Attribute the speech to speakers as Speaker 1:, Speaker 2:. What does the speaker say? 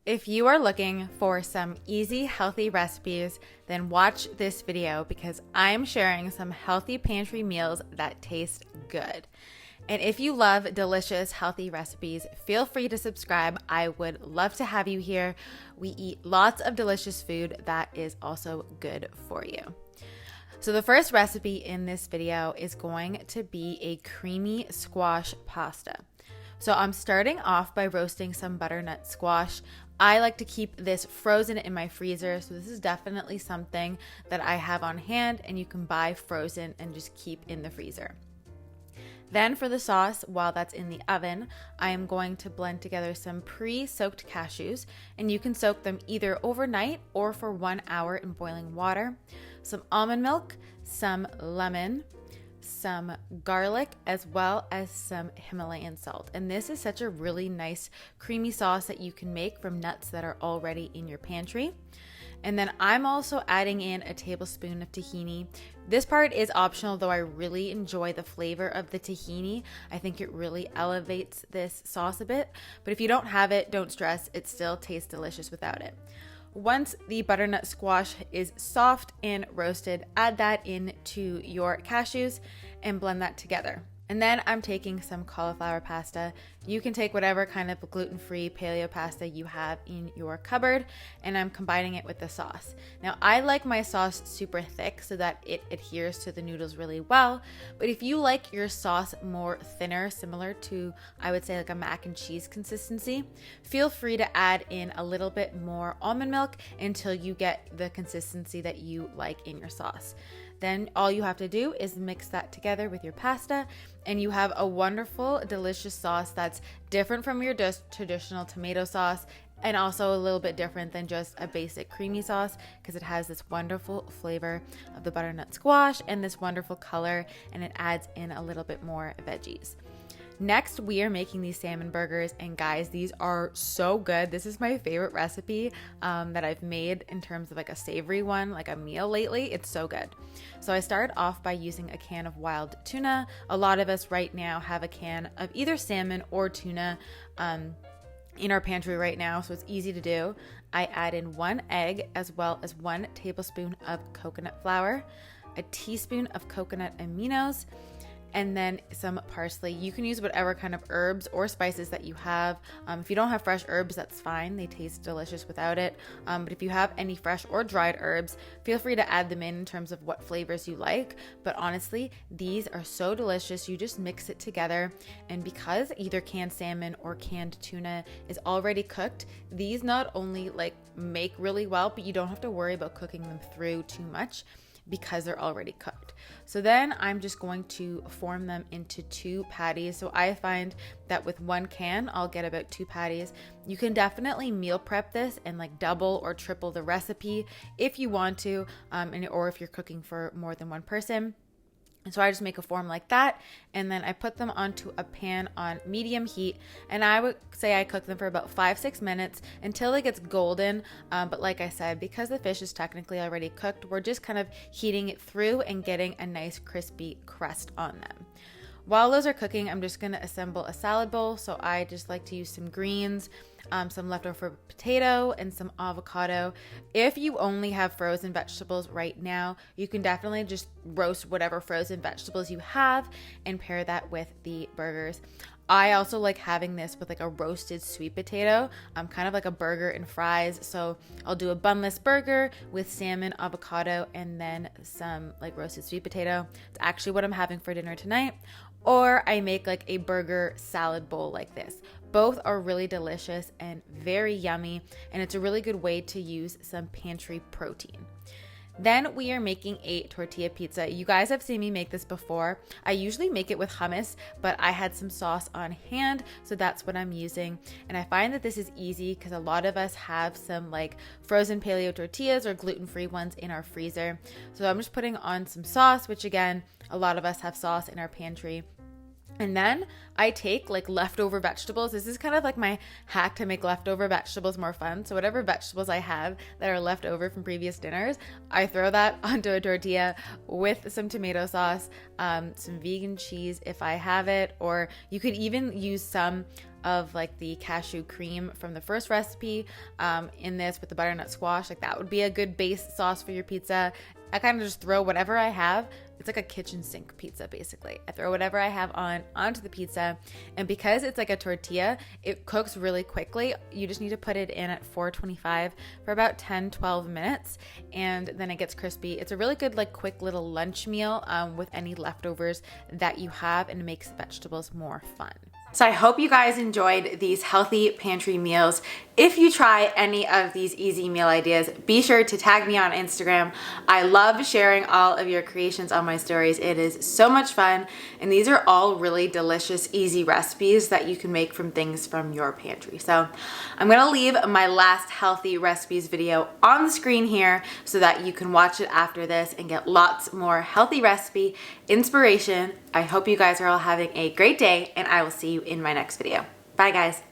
Speaker 1: If you are looking for some easy, healthy recipes, then watch this video because I'm sharing some healthy pantry meals that taste good. And if you love delicious, healthy recipes, feel free to subscribe. I would love to have you here. We eat lots of delicious food that is also good for you. So the first recipe in this video is going to be a creamy squash pasta. So I'm starting off by roasting some butternut squash. I like to keep this frozen in my freezer, so this is definitely something that I have on hand and you can buy frozen and just keep in the freezer. Then for the sauce, while that's in the oven, I am going to blend together some pre-soaked cashews, and you can soak them either overnight or for 1 hour in boiling water, some almond milk, some lemon, some garlic, as well as some Himalayan salt. And this is such a really nice creamy sauce that you can make from nuts that are already in your pantry. And then I'm also adding in a tablespoon of tahini. This part is optional, though I really enjoy the flavor of the tahini. I think it really elevates this sauce a bit. But if you don't have it, don't stress. It still tastes delicious without it. Once the butternut squash is soft and roasted, add that into your cashews and blend that together. And then I'm taking some cauliflower pasta. You can take whatever kind of gluten-free paleo pasta you have in your cupboard, and I'm combining it with the sauce. Now, I like my sauce super thick so that it adheres to the noodles really well, but if you like your sauce more thinner, similar to, I would say, like a mac and cheese consistency, feel free to add in a little bit more almond milk until you get the consistency that you like in your sauce. Then all you have to do is mix that together with your pasta and you have a wonderful, delicious sauce that's different from your just traditional tomato sauce and also a little bit different than just a basic creamy sauce because it has this wonderful flavor of the butternut squash and this wonderful color, and it adds in a little bit more veggies. Next, we are making these salmon burgers, and guys, these are so good. This is my favorite recipe that I've made in terms of like a savory one, like a meal lately. It's so good. So I started off by using a can of wild tuna. A lot of us right now have a can of either salmon or tuna in our pantry right now, so it's easy to do. I add in 1 egg as well as 1 tablespoon of coconut flour, a teaspoon of coconut aminos, and then some parsley. You can use whatever kind of herbs or spices that you have. If you don't have fresh herbs, that's fine. They taste delicious without it. But if you have any fresh or dried herbs, feel free to add them in terms of what flavors you like. But honestly, these are so delicious. You just mix it together. And because either canned salmon or canned tuna is already cooked, these not only like make really well, but you don't have to worry about cooking them through too much because they're already cooked. So then I'm just going to form them into 2 patties. So I find that with 1 can, I'll get about 2 patties. You can definitely meal prep this and like double or triple the recipe if you want to, or if you're cooking for more than 1 person. And so I just make a form like that, and then I put them onto a pan on medium heat, and I would say I cook them for about 5-6 minutes until it gets golden. But like I said, because the fish is technically already cooked, we're just kind of heating it through and getting a nice crispy crust on them. While those are cooking, I'm just going to assemble a salad bowl. So I just like to use some greens, some leftover potato, and some avocado. If you only have frozen vegetables right now, you can definitely just roast whatever frozen vegetables you have and pair that with the burgers. I also like having this with like a roasted sweet potato, kind of like a burger and fries. So I'll do a bunless burger with salmon, avocado, and then some like roasted sweet potato. It's actually what I'm having for dinner tonight. Or I make like a burger salad bowl like this. Both are really delicious and very yummy, and it's a really good way to use some pantry protein. Then we are making a tortilla pizza. You guys have seen me make this before. I usually make it with hummus, but I had some sauce on hand, so that's what I'm using. And I find that this is easy because a lot of us have some like frozen paleo tortillas or gluten-free ones in our freezer. So I'm just putting on some sauce, which again, a lot of us have sauce in our pantry. And then I take like leftover vegetables. This is kind of like my hack to make leftover vegetables more fun. So whatever vegetables I have that are left over from previous dinners, I throw that onto a tortilla with some tomato sauce, some vegan cheese if I have it, or you could even use some of like the cashew cream from the first recipe in this with the butternut squash. Like that would be a good base sauce for your pizza. I kind of just throw whatever I have. It's like a kitchen sink pizza, basically. I throw whatever I have onto the pizza, and because it's like a tortilla, it cooks really quickly. You just need to put it in at 425 for about 10-12 minutes, and then it gets crispy. It's a really good like quick little lunch meal with any leftovers that you have, and it makes vegetables more fun. So I hope you guys enjoyed these healthy pantry meals. If you try any of these easy meal ideas, be sure to tag me on Instagram. I love sharing all of your creations on my stories. It is so much fun, and these are all really delicious, easy recipes that you can make from things from your pantry. So I'm gonna leave my last healthy recipes video on the screen here so that you can watch it after this and get lots more healthy recipe inspiration. I hope you guys are all having a great day, and I will see you in my next video. Bye guys.